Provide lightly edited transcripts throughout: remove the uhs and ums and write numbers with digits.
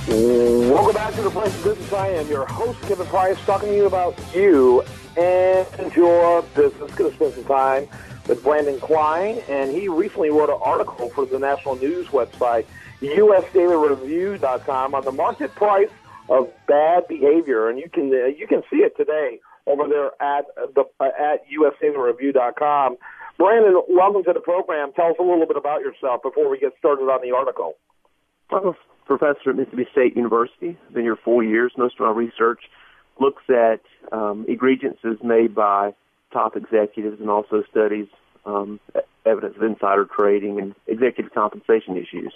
Welcome back to the Place of Business. I am your host, Kevin Price, talking to you about you and your business. Going to spend some time with Brandon Cline, and he recently wrote an article for the national news website, USDailyReview.com, on the market price of bad behavior, and you can see it today over there at USDailyReview.com. Brandon, welcome to the program. Tell us a little bit about yourself before we get started on the article. I'm a professor at Mississippi State University. Been here 4 years. Most of my research looks at egregious made by top executives and also studies evidence of insider trading and executive compensation issues.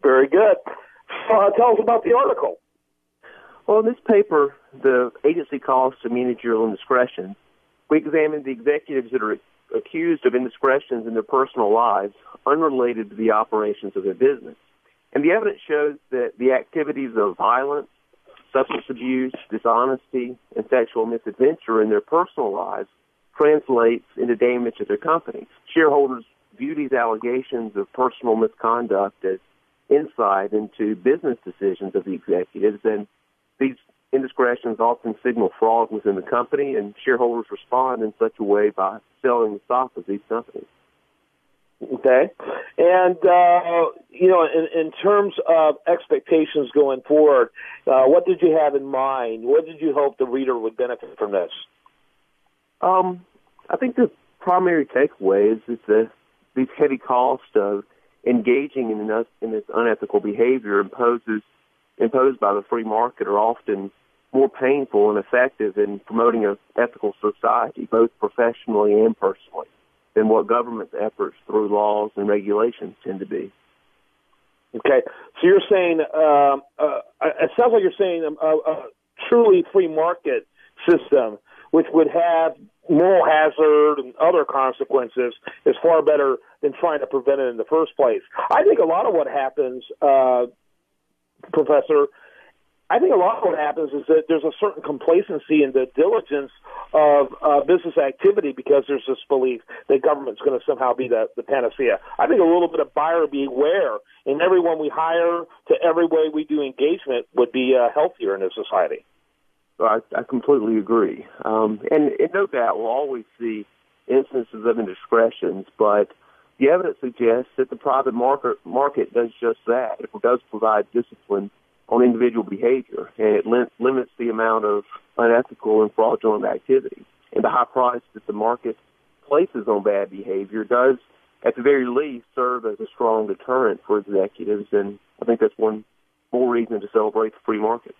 Very good. Tell us about the article. Well, in this paper, the agency costs of managerial indiscretion, we examined the executives that are accused of indiscretions in their personal lives unrelated to the operations of their business. And the evidence shows that the activities of violence, substance abuse, dishonesty, and sexual misadventure in their personal lives translates into damage to their company. Shareholders view these allegations of personal misconduct as insight into business decisions of the executives, and these indiscretions often signal fraud within the company, and shareholders respond in such a way by selling the stock of these companies. Okay. And, in terms of expectations going forward, what did you have in mind? What did you hope the reader would benefit from this? I think the primary takeaway is that these heavy costs of engaging in this unethical behavior imposed by the free market are often more painful and effective in promoting an ethical society, both professionally and personally, than what government's efforts through laws and regulations tend to be. Okay, so you're saying, it sounds like you're saying a truly free market system, which would have moral hazard and other consequences, is far better than trying to prevent it in the first place. I think a lot of what happens, Professor, is that there's a certain complacency in the diligence of business activity because there's this belief that government's going to somehow be the panacea. I think a little bit of buyer beware in everyone we hire to every way we do engagement would be healthier in a society. I completely agree. And no doubt we'll always see instances of indiscretions, but the evidence suggests that the private market does just that. It does provide discipline on individual behavior, and it limits the amount of unethical and fraudulent activity. And the high price that the market places on bad behavior does, at the very least, serve as a strong deterrent for executives, and I think that's one more reason to celebrate the free market.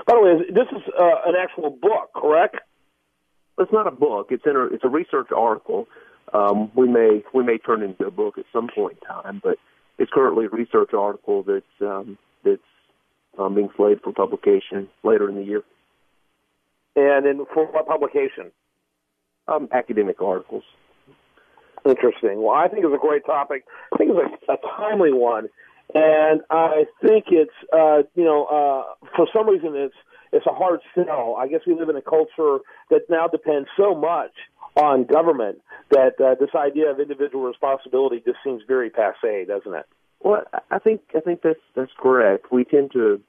By the way, this is an actual book, correct? It's not a book. It's a research article. We may turn it into a book at some point in time, but it's currently a research article that's being slated for publication later in the year. And then for what publication? Academic articles. Interesting. Well, I think it's a great topic. I think it's a timely one. And I think it's, for some reason it's a hard sell. I guess we live in a culture that now depends so much on government that this idea of individual responsibility just seems very passé, doesn't it? Well, I think that's correct. We tend to,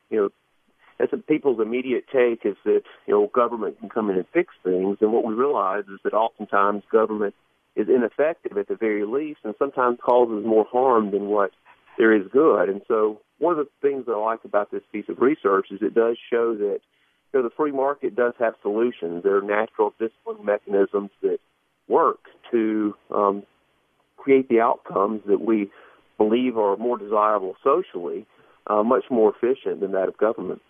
as people's immediate take is that, government can come in and fix things, and what we realize is that oftentimes government is ineffective at the very least, and sometimes causes more harm than what there is good. And so one of the things that I like about this piece of research is it does show that, the free market does have solutions. There are natural discipline mechanisms that work to create the outcomes that we believe are more desirable socially, much more efficient than that of government.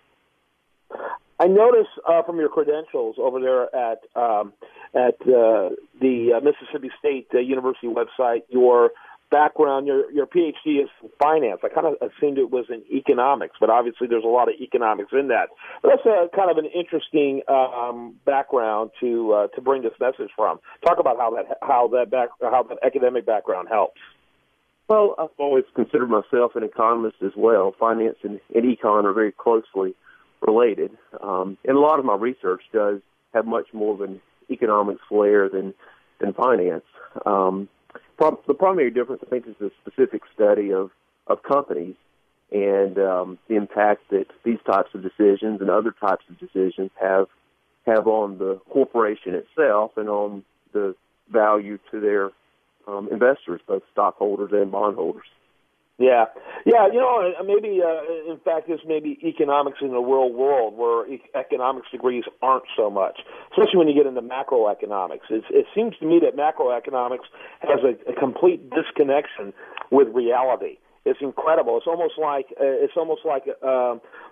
I notice from your credentials over there at the Mississippi State University website, your background, your PhD is in finance. I kind of assumed it was in economics, but obviously there's a lot of economics in that. But that's kind of an interesting background to bring this message from. Talk about how that academic background helps. Well, I've always considered myself an economist as well. Finance and econ are very closely related, and a lot of my research does have much more of an economics flair than finance. The primary difference, I think, is the specific study of companies and the impact that these types of decisions and other types of decisions have on the corporation itself and on the value to their investors, both stockholders and bondholders. Yeah. Maybe, in fact, this may be economics in the real world where economics degrees aren't so much, especially when you get into macroeconomics. It seems to me that macroeconomics has a complete disconnection with reality. It's incredible. It's almost like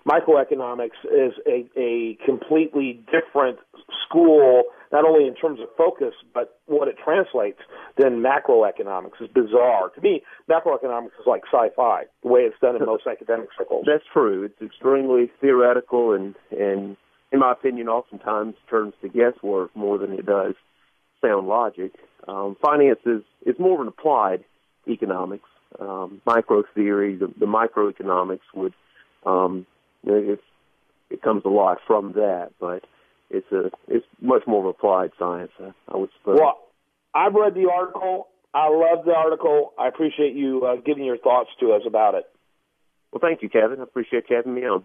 microeconomics is a completely different school, not only in terms of focus, but what it translates, than macroeconomics. It's bizarre. To me, macroeconomics is like sci-fi, the way it's done in most academic circles. That's true. It's extremely theoretical and in my opinion, oftentimes turns to guesswork more than it does sound logic. Finance is more of an applied economics. Micro theory, the microeconomics would, it comes a lot from that, but it's much more of applied science, I would suppose. Well, I've read the article. I love the article. I appreciate you giving your thoughts to us about it. Well, thank you, Kevin. I appreciate you having me on.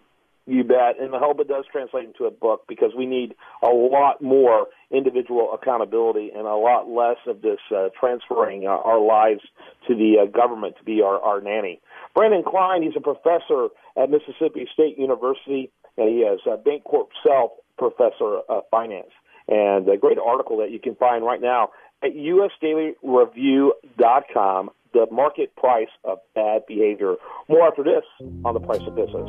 You bet. And I hope it does translate into a book, because we need a lot more individual accountability and a lot less of this transferring our lives to the government to be our nanny. Brandon Cline, he's a professor at Mississippi State University, and he is a Bancorp Self Professor of Finance. And a great article that you can find right now at usdailyreview.com, The Market Price of Bad Behavior. More after this on The Price of Business.